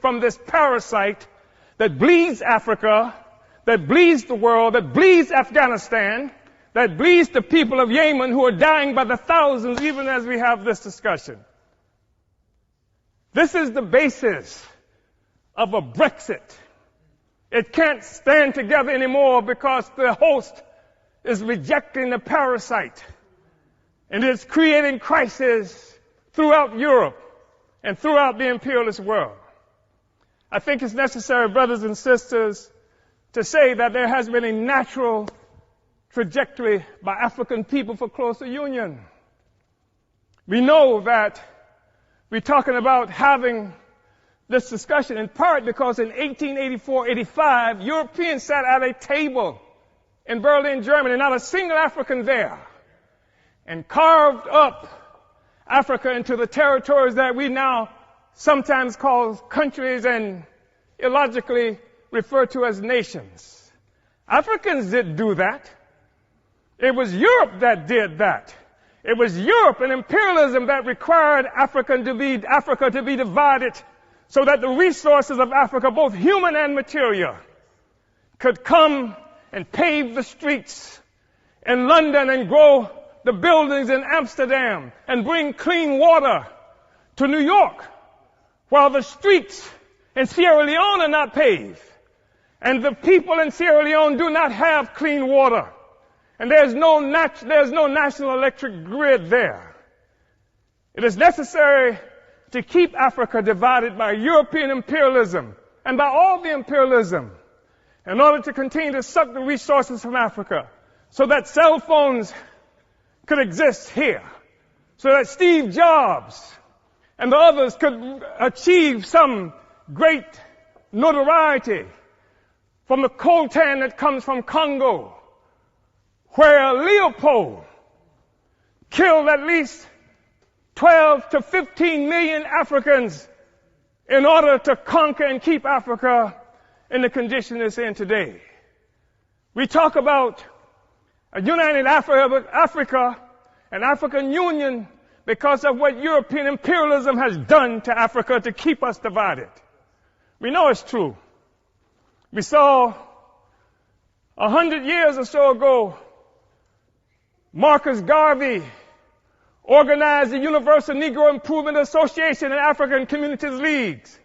from this parasite that bleeds Africa, that bleeds the world, that bleeds Afghanistan, that bleeds the people of Yemen who are dying by the thousands even as we have this discussion. This is the basis of a Brexit. It can't stand together anymore because the host is rejecting the parasite. And it's creating crisis throughout Europe and throughout the imperialist world. I think it's necessary, brothers and sisters, to say that there has been a natural trajectory by African people for closer union. We know that we're talking about having this discussion in part because in 1884-85, Europeans sat at a table in Berlin, Germany, not a single African there, and carved up Africa into the territories that we now sometimes call countries and illogically refer to as nations. Africans didn't do that. It was Europe that did that. It was Europe and imperialism that required Africa to be divided so that the resources of Africa, both human and material, could come and pave the streets in London and grow the buildings in Amsterdam and bring clean water to New York, while the streets in Sierra Leone are not paved. And the people in Sierra Leone do not have clean water. And there's no national electric grid there. It is necessary to keep Africa divided by European imperialism and by all the imperialism in order to continue to suck the resources from Africa so that cell phones could exist here, so that Steve Jobs and the others could achieve some great notoriety from the coltan that comes from Congo, where Leopold killed at least 12 to 15 million Africans in order to conquer and keep Africa in the condition it's in today. We talk about a united Africa and African Union because of what European imperialism has done to Africa to keep us divided. We know it's true. We saw 100 years or so ago, Marcus Garvey organized the Universal Negro Improvement Association and African Communities Leagues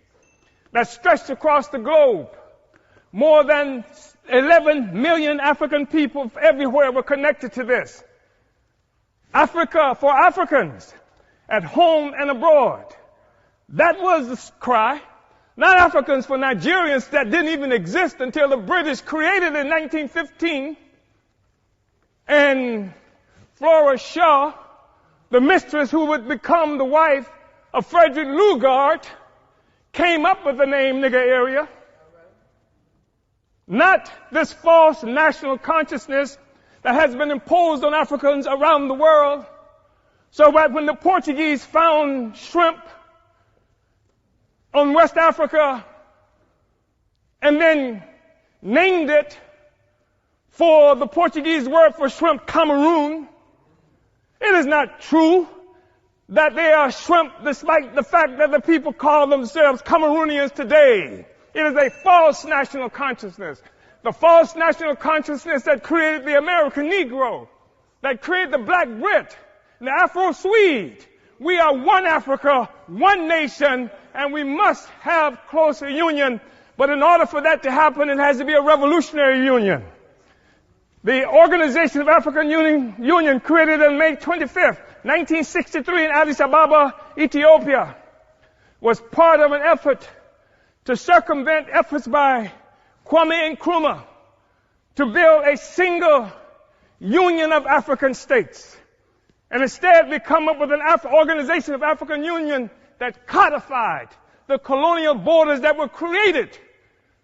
that stretched across the globe. More than 11 million African people everywhere were connected to this. Africa for Africans, at home and abroad. That was the cry. Not Africans for Nigerians that didn't even exist until the British created it in 1915. And Flora Shaw, the mistress who would become the wife of Frederick Lugard, came up with the name Nigger Area. Not this false national consciousness that has been imposed on Africans around the world. So that when the Portuguese found shrimp on West Africa and then named it for the Portuguese word for shrimp, Cameroon, it is not true that they are shrimp despite the fact that the people call themselves Cameroonians today. It is a false national consciousness. The false national consciousness that created the American Negro, that created the Black Brit, the Afro-Swede. We are one Africa, one nation, and we must have closer union. But in order for that to happen, it has to be a revolutionary union. The Organization of African Union created on May 25th, 1963 in Addis Ababa, Ethiopia, was part of an effort to circumvent efforts by Kwame Nkrumah to build a single union of African states. And instead we come up with an Organization of African Union that codified the colonial borders that were created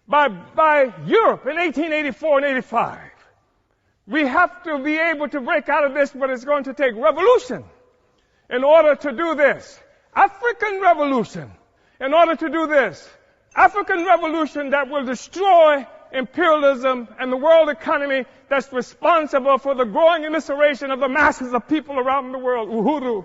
by Europe in 1884 and 85. We have to be able to break out of this, but it's going to take revolution in order to do this. African revolution in order to do this. African revolution that will destroy imperialism and the world economy that's responsible for the growing immiseration of the masses of people around the world. Uhuru.